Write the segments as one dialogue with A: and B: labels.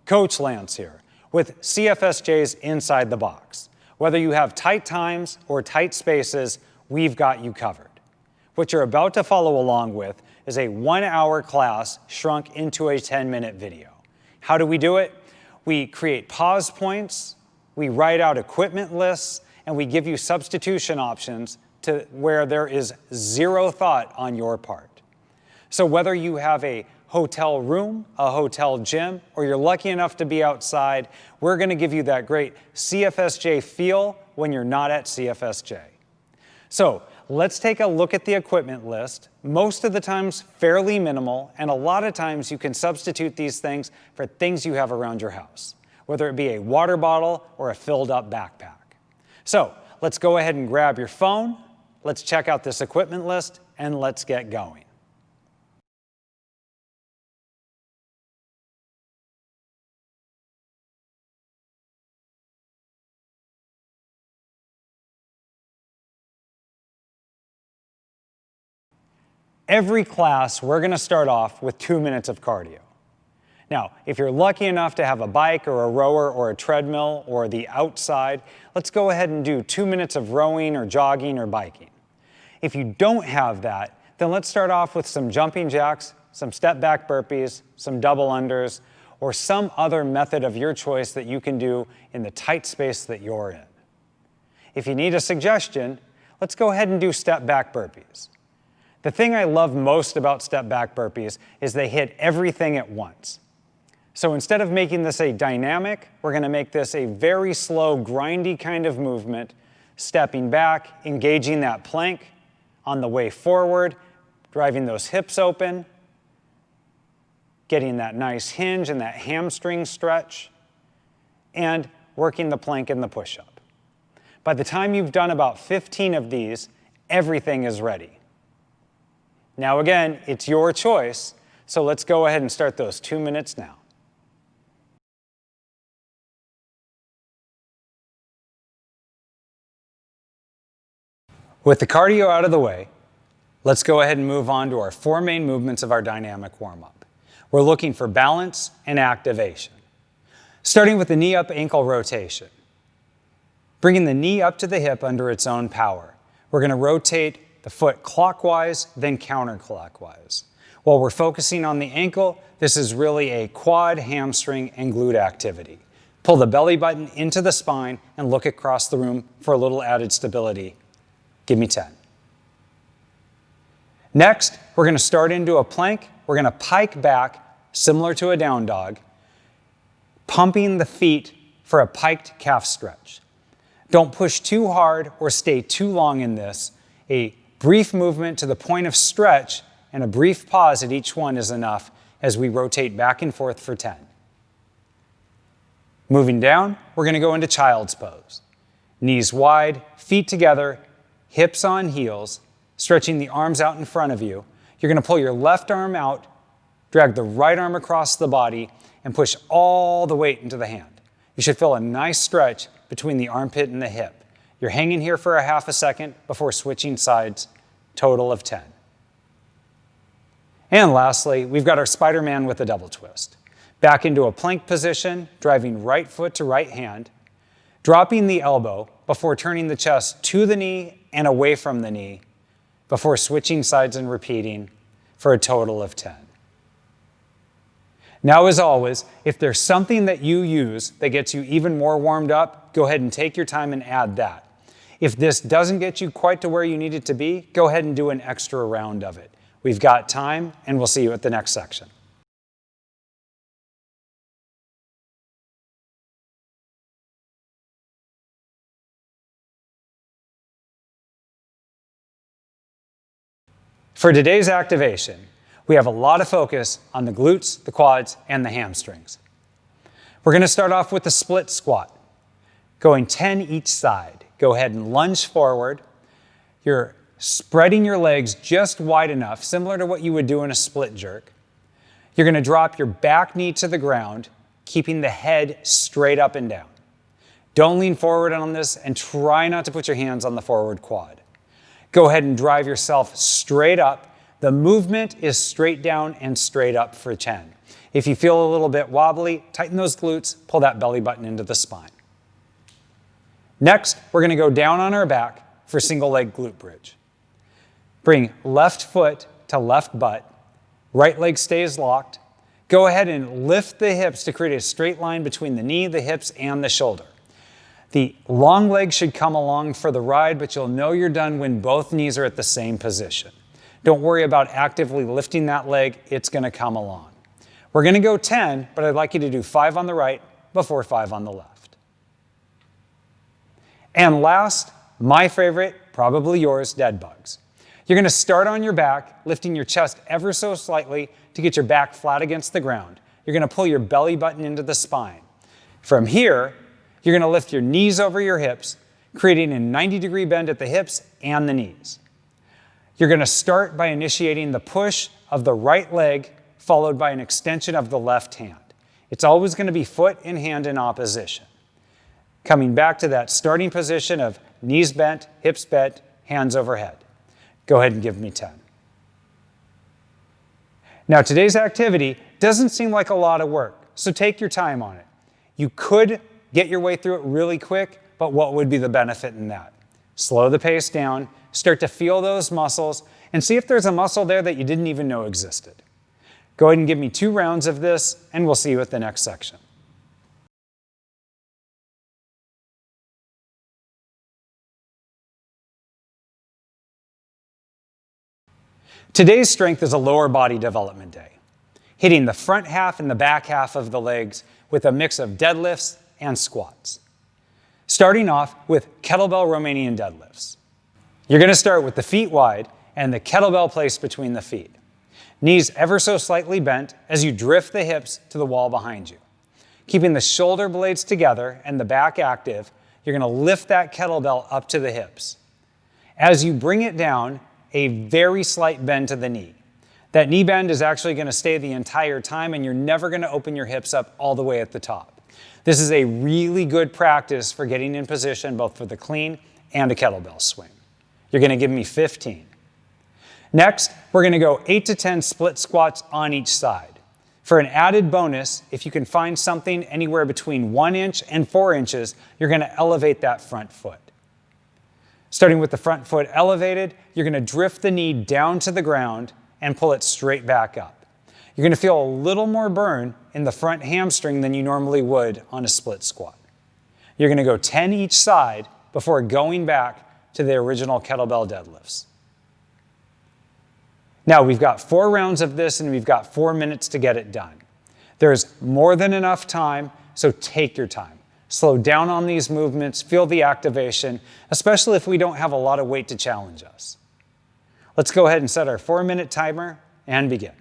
A: Coach Lance here with CFSJ's Inside the Box. Whether you have tight times or tight spaces, we've got you covered. What you're about to follow along with is a 1-hour class shrunk into a 10-minute video. How do we do it? We create pause points, we write out equipment lists, and we give you substitution options to where there is zero thought on your part. So whether you have a hotel room, a hotel gym, or you're lucky enough to be outside, we're going to give you that great CFSJ feel when you're not at CFSJ. So let's take a look at the equipment list. Most of the times fairly minimal, and a lot of times you can substitute these things for things you have around your house, whether it be a water bottle or a filled up backpack. So let's go ahead and grab your phone, let's check out this equipment list, and let's get going. Every class, we're going to start off with 2 minutes of cardio. Now, if you're lucky enough to have a bike or a rower or a treadmill or the outside, let's go ahead and do 2 minutes of rowing or jogging or biking. If you don't have that, then let's start off with some jumping jacks, some step back burpees, some double unders, or some other method of your choice that you can do in the tight space that you're in. If you need a suggestion, let's go ahead and do step back burpees. The thing I love most about step back burpees is they hit everything at once. So instead of making this a dynamic, we're going to make this a very slow, grindy kind of movement, stepping back, engaging that plank on the way forward, driving those hips open, getting that nice hinge and that hamstring stretch, and working the plank and the push-up. By the time you've done about 15 of these, everything is ready. Now again, it's your choice, so let's go ahead and start those 2 minutes now. With the cardio out of the way, let's go ahead and move on to our 4 main movements of our dynamic warm-up. We're looking for balance and activation. Starting with the knee up ankle rotation. Bringing the knee up to the hip under its own power. We're going to rotate the foot clockwise, then counterclockwise. While we're focusing on the ankle, this is really a quad, hamstring, and glute activity. Pull the belly button into the spine and look across the room for a little added stability. Give me 10. Next, we're going to start into a plank. We're going to pike back, similar to a down dog, pumping the feet for a piked calf stretch. Don't push too hard or stay too long in this. A brief movement to the point of stretch and a brief pause at each one is enough as we rotate back and forth for 10. Moving down, we're going to go into child's pose. Knees wide, feet together, hips on heels, stretching the arms out in front of you. You're going to pull your left arm out, drag the right arm across the body, and push all the weight into the hand. You should feel a nice stretch between the armpit and the hip. You're hanging here for a half a second before switching sides, total of 10. And lastly, we've got our Spider-Man with a double twist. Back into a plank position, driving right foot to right hand, dropping the elbow before turning the chest to the knee and away from the knee, before switching sides and repeating for a total of 10. Now, as always, if there's something that you use that gets you even more warmed up, go ahead and take your time and add that. If this doesn't get you quite to where you need it to be, go ahead and do an extra round of it. We've got time, and we'll see you at the next section. For today's activation, we have a lot of focus on the glutes, the quads, and the hamstrings. We're going to start off with the split squat, going 10 each side. Go ahead and lunge forward. You're spreading your legs just wide enough, similar to what you would do in a split jerk. You're going to drop your back knee to the ground, keeping the head straight up and down. Don't lean forward on this and try not to put your hands on the forward quad. Go ahead and drive yourself straight up, The movement is straight down and straight up for 10. If you feel a little bit wobbly, tighten those glutes, pull that belly button into the spine. Next, we're going to go down on our back for single leg glute bridge. Bring left foot to left butt, right leg stays locked. Go ahead and lift the hips to create a straight line between the knee, the hips, and the shoulder. The long leg should come along for the ride, but you'll know you're done when both knees are at the same position. Don't worry about actively lifting that leg, it's going to come along. We're going to go 10, but I'd like you to do 5 on the right before 5 on the left. And last, my favorite, probably yours, dead bugs. You're going to start on your back, lifting your chest ever so slightly to get your back flat against the ground. You're going to pull your belly button into the spine. From here, you're going to lift your knees over your hips, creating a 90-degree bend at the hips and the knees. You're going to start by initiating the push of the right leg, followed by an extension of the left hand. It's always going to be foot and hand in opposition. Coming back to that starting position of knees bent, hips bent, hands overhead. Go ahead and give me 10. Now, today's activity doesn't seem like a lot of work, so take your time on it. You could get your way through it really quick, but what would be the benefit in that? Slow the pace down, start to feel those muscles, and see if there's a muscle there that you didn't even know existed. Go ahead and give me 2 rounds of this, and we'll see you at the next section. Today's strength is a lower body development day, hitting the front half and the back half of the legs with a mix of deadlifts and squats. Starting off with kettlebell Romanian deadlifts. You're going to start with the feet wide and the kettlebell placed between the feet. Knees ever so slightly bent as you drift the hips to the wall behind you. Keeping the shoulder blades together and the back active, you're going to lift that kettlebell up to the hips. As you bring it down, a very slight bend to the knee. That knee bend is actually going to stay the entire time, and you're never going to open your hips up all the way at the top. This is a really good practice for getting in position both for the clean and a kettlebell swing. You're going to give me 15. Next, we're going to go 8 to 10 split squats on each side. For an added bonus, if you can find something anywhere between 1 inch and 4 inches, you're going to elevate that front foot. Starting with the front foot elevated, you're going to drift the knee down to the ground and pull it straight back up. You're going to feel a little more burn in the front hamstring than you normally would on a split squat. You're going to go 10 each side before going back to the original kettlebell deadlifts. Now we've got 4 rounds of this and we've got 4 minutes to get it done. There's more than enough time, so take your time. Slow down on these movements, feel the activation, especially if we don't have a lot of weight to challenge us. Let's go ahead and set our 4-minute timer and begin.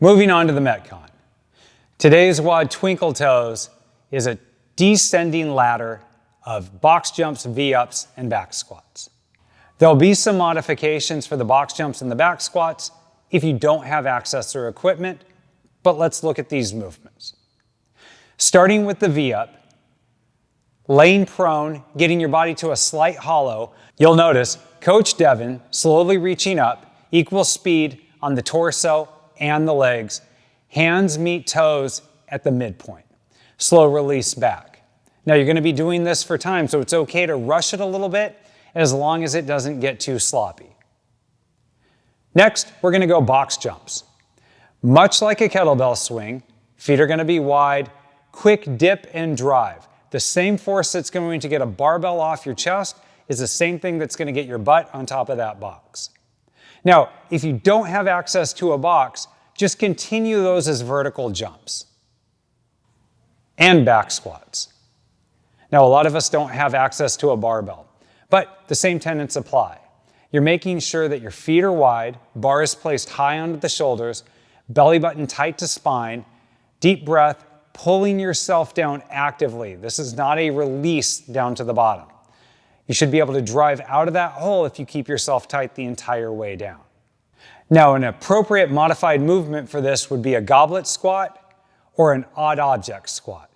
A: Moving on to the Metcon. Today's WOD Twinkle Toes is a descending ladder of box jumps, V-ups, and back squats. There'll be some modifications for the box jumps and the back squats if you don't have access to equipment, but let's look at these movements. Starting with the V-up, laying prone, getting your body to a slight hollow, you'll notice Coach Devin slowly reaching up, equal speed on the torso and the legs, hands meet toes at the midpoint. Slow release back. Now you're going to be doing this for time, so it's okay to rush it a little bit as long as it doesn't get too sloppy. Next, we're going to go box jumps. Much like a kettlebell swing, feet are going to be wide, quick dip and drive. The same force that's going to get a barbell off your chest is the same thing that's going to get your butt on top of that box. Now, if you don't have access to a box, just continue those as vertical jumps and back squats. Now, a lot of us don't have access to a barbell, but the same tenets apply. You're making sure that your feet are wide, bar is placed high onto the shoulders, belly button tight to spine, deep breath, pulling yourself down actively. This is not a release down to the bottom. You should be able to drive out of that hole if you keep yourself tight the entire way down. Now, an appropriate modified movement for this would be a goblet squat or an odd object squat.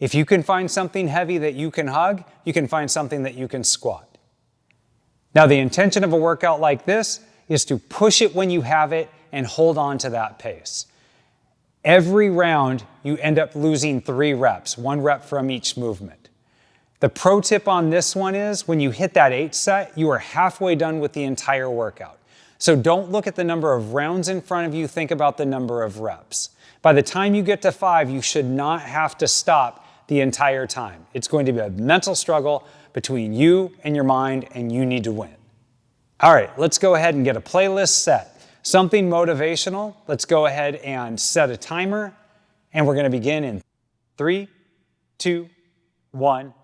A: If you can find something heavy that you can hug, you can find something that you can squat. Now, the intention of a workout like this is to push it when you have it and hold on to that pace. Every round, you end up losing 3 reps, 1 rep from each movement. The pro tip on this one is when you hit that 8 set, you are halfway done with the entire workout. So don't look at the number of rounds in front of you, think about the number of reps. By the time you get to 5, you should not have to stop the entire time. It's going to be a mental struggle between you and your mind, and you need to win. All right, let's go ahead and get a playlist set. Something motivational. Let's go ahead and set a timer, and we're going to begin in 3, 2, 1.